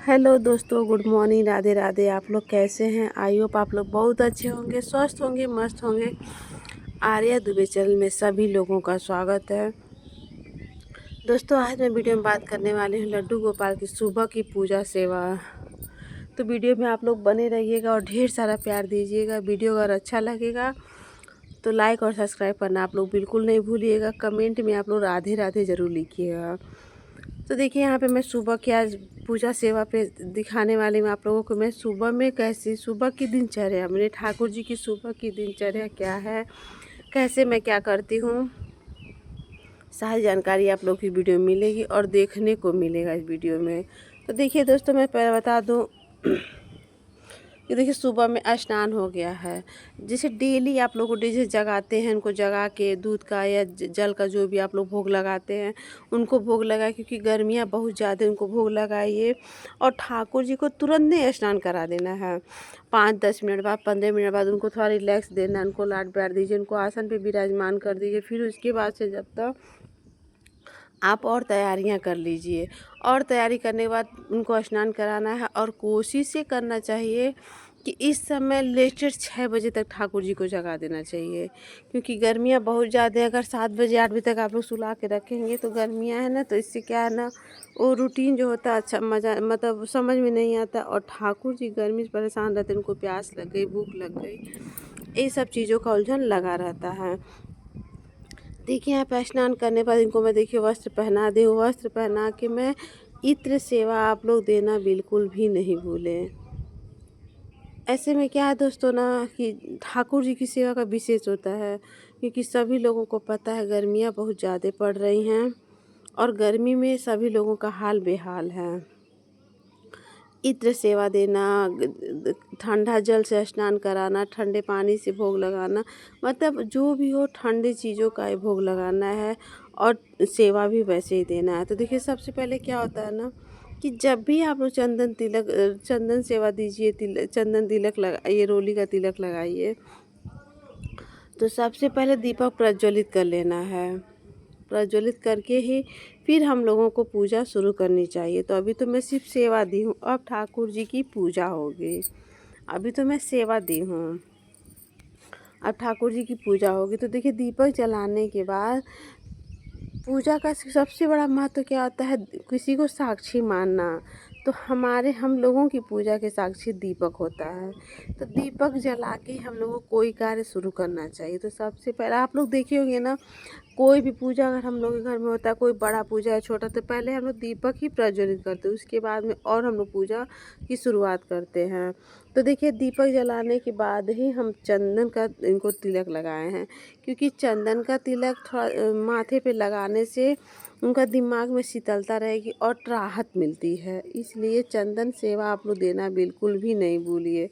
Hello दोस्तों, good morning, Radhe Radhe. आप लोग कैसे हैं? आई होप आप लोग बहुत अच्छे होंगे, स्वस्थ होंगे, मस्त होंगे। आर्या दुबे चैनल में सभी लोगों का स्वागत है। दोस्तों, आज मैं वीडियो में बात करने वाली हूँ लड्डू गोपाल की सुबह की पूजा सेवा। तो वीडियो में आप लोग बने रहिएगा और ढेर सारा प्यार दीजिएगा। वीडियो अगर अच्छा लगेगा तो लाइक और सब्सक्राइब करना आप लोग बिल्कुल नहीं भूलिएगा। कमेंट में आप लोग राधे राधे ज़रूर लिखिएगा। तो देखिए, यहाँ पे मैं सुबह की आज पूजा सेवा पे दिखाने वाली हूँ आप लोगों को। मैं सुबह में कैसी सुबह की दिनचर्या, मेरे ठाकुर जी की सुबह की दिनचर्या क्या है, कैसे मैं क्या करती हूँ, सारी जानकारी आप लोग की वीडियो में मिलेगी और देखने को मिलेगा इस वीडियो में। तो देखिए दोस्तों, मैं पहले बता दूँ कि देखिए सुबह में स्नान हो गया है। जैसे डेली आप लोग को जैसे जगाते हैं, उनको जगा के दूध का या जल का जो भी आप लोग भोग लगाते हैं उनको भोग लगाए, क्योंकि गर्मियाँ बहुत ज़्यादा, उनको भोग लगाइए। और ठाकुर जी को तुरंत नहीं स्नान करा देना है। 5-10 मिनट बाद, 15 मिनट बाद उनको थोड़ा रिलैक्स देना है, उनको लाड प्यार दीजिए, उनको आसन पे विराजमान कर दीजिए। फिर उसके बाद से जब तक आप और तैयारियां कर लीजिए। और तैयारी करने के बाद उनको स्नान कराना है और कोशिश ये करना चाहिए कि इस समय लेटेस्ट 6 बजे तक ठाकुर जी को जगा देना चाहिए, क्योंकि गर्मियाँ बहुत ज़्यादा है। अगर 7 बजे 8 बजे तक आप लोग सुला के रखेंगे तो गर्मियाँ है ना, तो इससे क्या है ना, वो रूटीन जो होता है अच्छा मज़ा मतलब समझ में नहीं आता। और ठाकुर जी गर्मी से परेशान रहते हैं, उनको प्यास लग गई, भूख लग गई, ये सब चीज़ों का उलझन लगा रहता है। देखिए, यहाँ पे स्नान करने पर इनको मैं देखिए वस्त्र पहना दी हूँ। वस्त्र पहना के मैं इत्र सेवा आप लोग देना बिल्कुल भी नहीं भूलें। ऐसे में क्या है दोस्तों ना, कि ठाकुर जी की सेवा का विशेष होता है, क्योंकि सभी लोगों को पता है गर्मियाँ बहुत ज़्यादा पड़ रही हैं और गर्मी में सभी लोगों का हाल बेहाल है। इत्र सेवा देना, ठंडा जल से स्नान कराना, ठंडे पानी से भोग लगाना, मतलब जो भी हो ठंडी चीज़ों का ही भोग लगाना है और सेवा भी वैसे ही देना है। तो देखिए, सबसे पहले क्या होता है ना, कि जब भी आप लोग चंदन सेवा दीजिए, चंदन तिलक लगाइए, रोली का तिलक लगाइए, तो सबसे पहले दीपक प्रज्वलित कर लेना है। प्रज्वलित करके ही फिर हम लोगों को पूजा शुरू करनी चाहिए। तो अभी तो मैं सिर्फ सेवा दी हूँ, अब ठाकुर जी की पूजा होगी। अभी तो मैं सेवा दी हूँ, अब ठाकुर जी की पूजा होगी। तो देखिए, दीपक जलाने के बाद पूजा का सबसे बड़ा महत्व क्या होता है, किसी को साक्षी मानना। तो हम लोगों की पूजा के साक्षी दीपक होता है। तो दीपक जला के हम लोगों को कोई कार्य शुरू करना चाहिए। तो सबसे पहले आप लोग देखे होंगे ना, कोई भी पूजा अगर हम लोग के घर में होता है, कोई बड़ा पूजा है छोटा, तो पहले हम लोग दीपक ही प्रज्वलित करते हैं, उसके बाद में और हम लोग पूजा की शुरुआत करते हैं। तो देखिए, दीपक जलाने के बाद ही हम चंदन का इनको तिलक लगाए हैं, क्योंकि चंदन का तिलक थोड़ा माथे पे लगाने से उनका दिमाग में शीतलता रहेगी और राहत मिलती है। इसलिए चंदन सेवा आप लोग देना बिल्कुल भी नहीं भूलिए।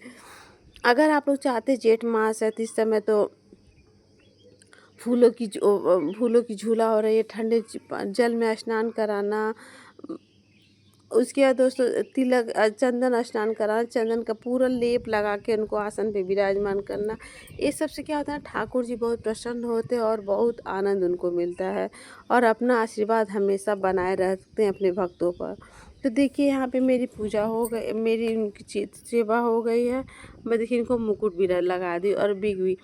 अगर आप लोग चाहते, जेठ मास है तो इस समय तो फूलों की झूला हो रही है, ठंडे जल में स्नान कराना। उसके बाद दोस्तों तिलक चंदन स्नान कराना, चंदन का पूरा लेप लगा के उनको आसन पे विराजमान करना। ये सब से क्या होता है, ठाकुर जी बहुत प्रसन्न होते हैं और बहुत आनंद उनको मिलता है और अपना आशीर्वाद हमेशा बनाए रखते हैं अपने भक्तों पर। तो देखिए, यहाँ पे मेरी पूजा हो गई, मेरी उनकी सेवा हो गई है। मैं देखिए इनको मुकुट भी लगा दी और बिग भी।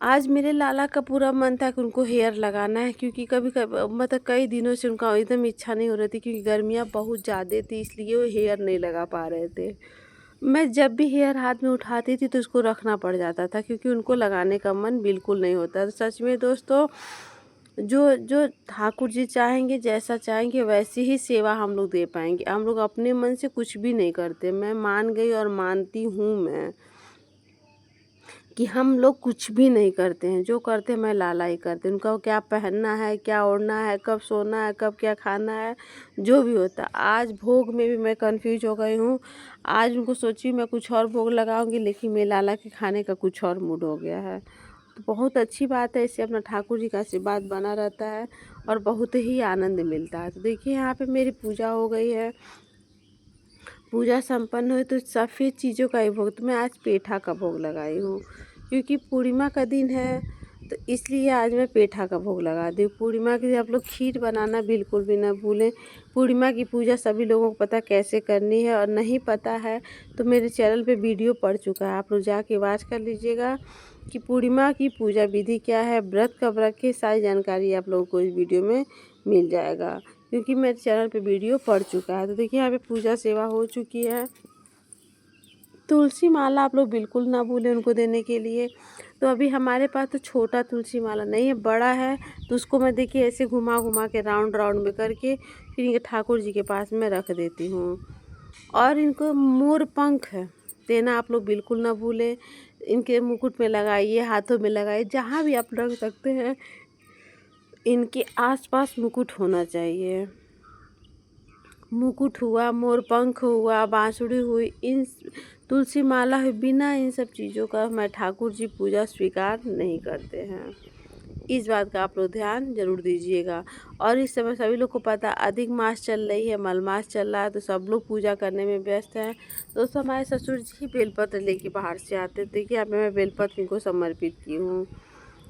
आज मेरे लाला का पूरा मन था कि उनको हेयर लगाना है, क्योंकि कभी कभी मतलब कई दिनों से उनका एकदम इच्छा नहीं हो रही थी, क्योंकि गर्मियाँ बहुत ज़्यादा थी, इसलिए वो हेयर नहीं लगा पा रहे थे। मैं जब भी हेयर हाथ में उठाती थी तो उसको रखना पड़ जाता था, क्योंकि उनको लगाने का मन बिल्कुल नहीं होता। तो सच में दोस्तों, जो जो ठाकुर जी चाहेंगे, जैसा चाहेंगे वैसी ही सेवा हम लोग दे पाएंगे। हम लोग अपने मन से कुछ भी नहीं करते। मैं मान गई और मानती हूँ मैं कि हम लोग कुछ भी नहीं करते हैं, जो करते हैं मैं लाला ही करते हैं। उनका क्या पहनना है, क्या ओढ़ना है, कब सोना है, कब क्या खाना है, जो भी होता है। आज भोग में भी मैं कंफ्यूज हो गई हूँ। आज उनको सोची मैं कुछ और भोग लगाऊंगी, लेकिन मेरे लाला के खाने का कुछ और मूड हो गया है। तो बहुत अच्छी बात है, इससे अपना ठाकुर जी का आशीर्वाद बना रहता है और बहुत ही आनंद मिलता है। तो देखिए, यहाँ पे मेरी पूजा हो गई है। पूजा संपन्न हुई तो सफ़ेद चीज़ों का ही भोग, तो मैं आज पेठा का भोग लगाई हूँ, क्योंकि पूर्णिमा का दिन है। तो इसलिए आज मैं पेठा का भोग लगा दी। पूर्णिमा के लिए आप लोग खीर बनाना बिल्कुल भी ना भूलें। पूर्णिमा की पूजा सभी लोगों को पता कैसे करनी है, और नहीं पता है तो मेरे चैनल पे वीडियो पड़ चुका है, आप लोग जाके वॉच कर लीजिएगा कि पूर्णिमा की पूजा विधि क्या है, व्रत कब रखें, सारी जानकारी आप लोगों को इस वीडियो में मिल जाएगा, क्योंकि मेरे चैनल पे वीडियो पड़ चुका है। तो देखिए यहाँ पे पूजा सेवा हो चुकी है। तुलसी माला आप लोग बिल्कुल ना भूलें उनको देने के लिए। तो अभी हमारे पास तो छोटा तुलसी माला नहीं है, बड़ा है, तो उसको मैं देखिए ऐसे घुमा घुमा के राउंड राउंड में करके फिर इनके ठाकुर जी के पास में रख देती हूँ। और इनको मोर पंख देना आप लोग बिल्कुल ना भूलें। इनके मुकुट में लगाइए, हाथों में लगाइए, जहाँ भी आप रख सकते हैं इनके आसपास मुकुट होना चाहिए। मुकुट हुआ, मोर पंख हुआ, बांसुरी हुई, इन तुलसी माला हुई, बिना इन सब चीज़ों का मैं ठाकुर जी पूजा स्वीकार नहीं करते हैं। इस बात का आप लोग ध्यान जरूर दीजिएगा। और इस समय सभी लोग को पता अधिक मास चल रही है, मलमास चल रहा है, तो सब लोग पूजा करने में व्यस्त हैं। दोस्तों हमारे ससुर जी बेलपत्र लेके बाहर से आते थे। देखिए यहाँ पे मैं बेलपत्र इनको समर्पित की हूँ।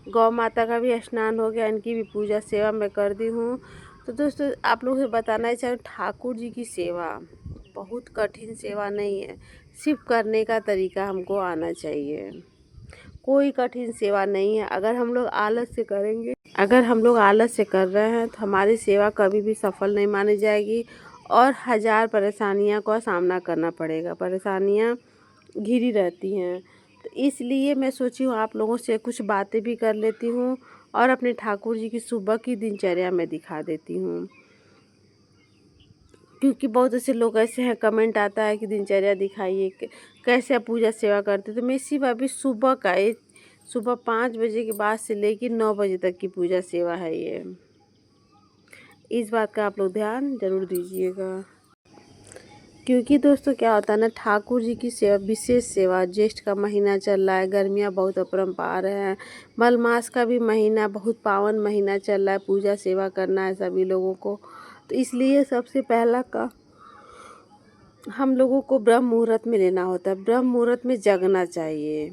गौ माता का भी स्नान हो गया, इनकी भी पूजा सेवा मैं कर दी हूँ। तो दोस्तों आप लोगों से बताना चाहिए, ठाकुर जी की सेवा बहुत कठिन सेवा नहीं है, सिर्फ करने का तरीका हमको आना चाहिए। कोई कठिन सेवा नहीं है। अगर हम लोग आलस से करेंगे, अगर हम लोग आलस से कर रहे हैं तो हमारी सेवा कभी भी सफल नहीं मानी जाएगी और हजार परेशानियों का सामना करना पड़ेगा। परेशानियाँ घिरी रहती हैं। तो इसलिए मैं सोची हूँ आप लोगों से कुछ बातें भी कर लेती हूँ और अपने ठाकुर जी की सुबह की दिनचर्या में दिखा देती हूँ, क्योंकि बहुत ऐसे लोग ऐसे हैं, कमेंट आता है कि दिनचर्या दिखाइए, कैसे आप पूजा सेवा करते। तो मैं सिर्फ अभी सुबह का सुबह 5 बजे के बाद से लेकर 9 बजे तक की पूजा सेवा है ये। इस बात का आप लोग ध्यान जरूर दीजिएगा, क्योंकि दोस्तों क्या होता है ना, ठाकुर जी की सेवा विशेष सेवा, ज्येष्ठ का महीना चल रहा है, गर्मियाँ बहुत अपरंपार हैं, मलमास का भी महीना बहुत पावन महीना चल रहा है, पूजा सेवा करना है सभी लोगों को। तो इसलिए सबसे पहला का हम लोगों को ब्रह्म मुहूर्त में लेना होता है, ब्रह्म मुहूर्त में जगना चाहिए।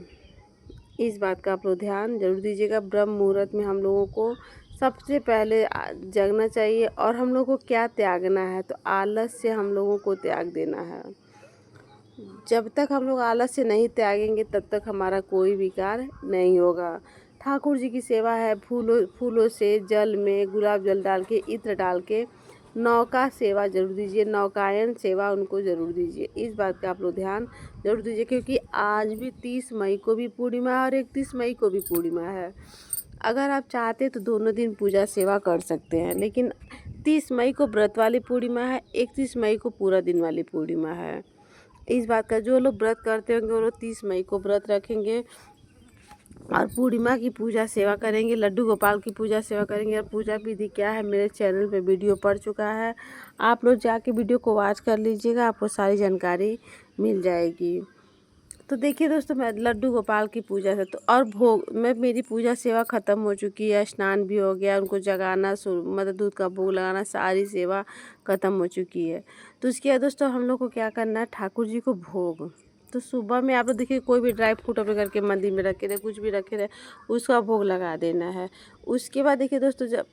इस बात का आप लोग ध्यान जरूर दीजिएगा। ब्रह्म मुहूर्त में हम लोगों को सबसे पहले जगना चाहिए। और हम लोगों को क्या त्यागना है, तो आलस से हम लोगों को त्याग देना है। जब तक हम लोग आलस से नहीं त्यागेंगे तब तक हमारा कोई भी कार्य नहीं होगा। ठाकुर जी की सेवा है, फूलों से, जल में गुलाब जल डाल के, इत्र डाल के नौका सेवा जरूर दीजिए, नौकायन सेवा उनको ज़रूर दीजिए। इस बात का आप लोग ध्यान जरूर दीजिए, क्योंकि आज भी 30 मई को भी पूर्णिमा है और 31 मई को भी पूर्णिमा है। अगर आप चाहते तो दोनों दिन पूजा सेवा कर सकते हैं, लेकिन 30 मई को व्रत वाली पूर्णिमा है, 31 मई को पूरा दिन वाली पूर्णिमा है। इस बात का जो लोग व्रत करते होंगे वो लोग 30 मई को व्रत रखेंगे और पूर्णिमा की पूजा सेवा करेंगे, लड्डू गोपाल की पूजा सेवा करेंगे। और पूजा विधि क्या है मेरे चैनल पे वीडियो पड़ चुका है, आप लोग जाके वीडियो को वॉच कर लीजिएगा, आपको सारी जानकारी मिल जाएगी। तो देखिए दोस्तों, मैं लड्डू गोपाल की पूजा से तो और भोग में मेरी पूजा सेवा ख़त्म हो चुकी है, स्नान भी हो गया, उनको जगाना मतलब दूध का भोग लगाना, सारी सेवा ख़त्म हो चुकी है। तो उसके बाद दोस्तों हम लोग को क्या करना है, ठाकुर जी को भोग। तो सुबह में आप लोग देखिए कोई भी ड्राई फ्रूट अपने करके मंदिर में रखे रहे, कुछ भी रखे रहे, उसका भोग लगा देना है। उसके बाद देखिए दोस्तों, जब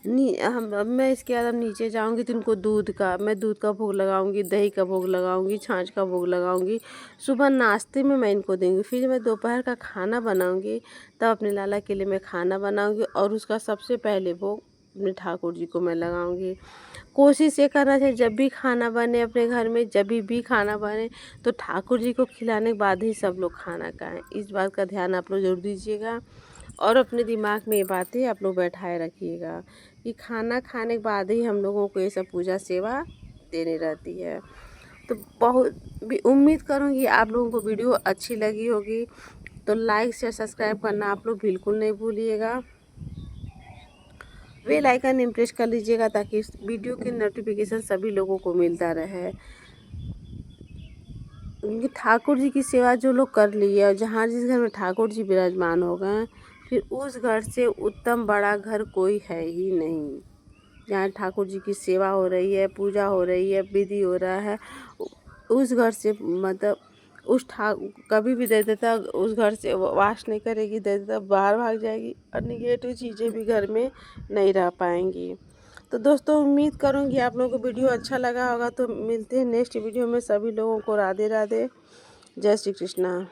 मैं इसके बाद अब नीचे जाऊंगी तो इनको मैं दूध का भोग लगाऊंगी, दही का भोग लगाऊंगी, छाछ का भोग लगाऊंगी। सुबह नाश्ते में मैं इनको देंगी, फिर मैं दोपहर का खाना बनाऊंगी, तब अपने लाला के लिए मैं खाना बनाऊंगी और उसका सबसे पहले भोग अपने ठाकुर जी को मैं लगाऊंगी। कोशिश ये करना चाहिए जब भी खाना बने अपने घर में, जब भी खाना बने तो ठाकुर जी को खिलाने के बाद ही सब लोग खाना खाएं। इस बात का ध्यान आप लोग जरूर दीजिएगा और अपने दिमाग में ये बातें आप लोग बैठाए रखिएगा कि खाना खाने के बाद ही हम लोगों को ये सब पूजा सेवा देनी रहती है। तो बहुत भी उम्मीद करूँगी आप लोगों को वीडियो अच्छी लगी होगी, तो लाइक शेयर सब्सक्राइब करना आप लोग बिल्कुल नहीं भूलिएगा। बेल आइकन प्रेस कर लीजिएगा ताकि इस वीडियो की नोटिफिकेशन सभी लोगों को मिलता रहे। क्योंकि ठाकुर जी की सेवा जो लोग कर लिए और जहाँ जिस घर में ठाकुर जी विराजमान हो गए, फिर उस घर से उत्तम बड़ा घर कोई है ही नहीं। जहाँ ठाकुर जी की सेवा हो रही है, पूजा हो रही है, विधि हो रहा है, उस घर से मतलब कभी भी दे देता उस घर से वास नहीं करेगी, दे देता बाहर भाग जाएगी और निगेटिव चीज़ें भी घर में नहीं रह पाएंगी। तो दोस्तों उम्मीद करूँगी आप लोगों को वीडियो अच्छा लगा होगा। तो मिलते हैं नेक्स्ट वीडियो में। सभी लोगों को राधे राधे, जय श्री कृष्णा।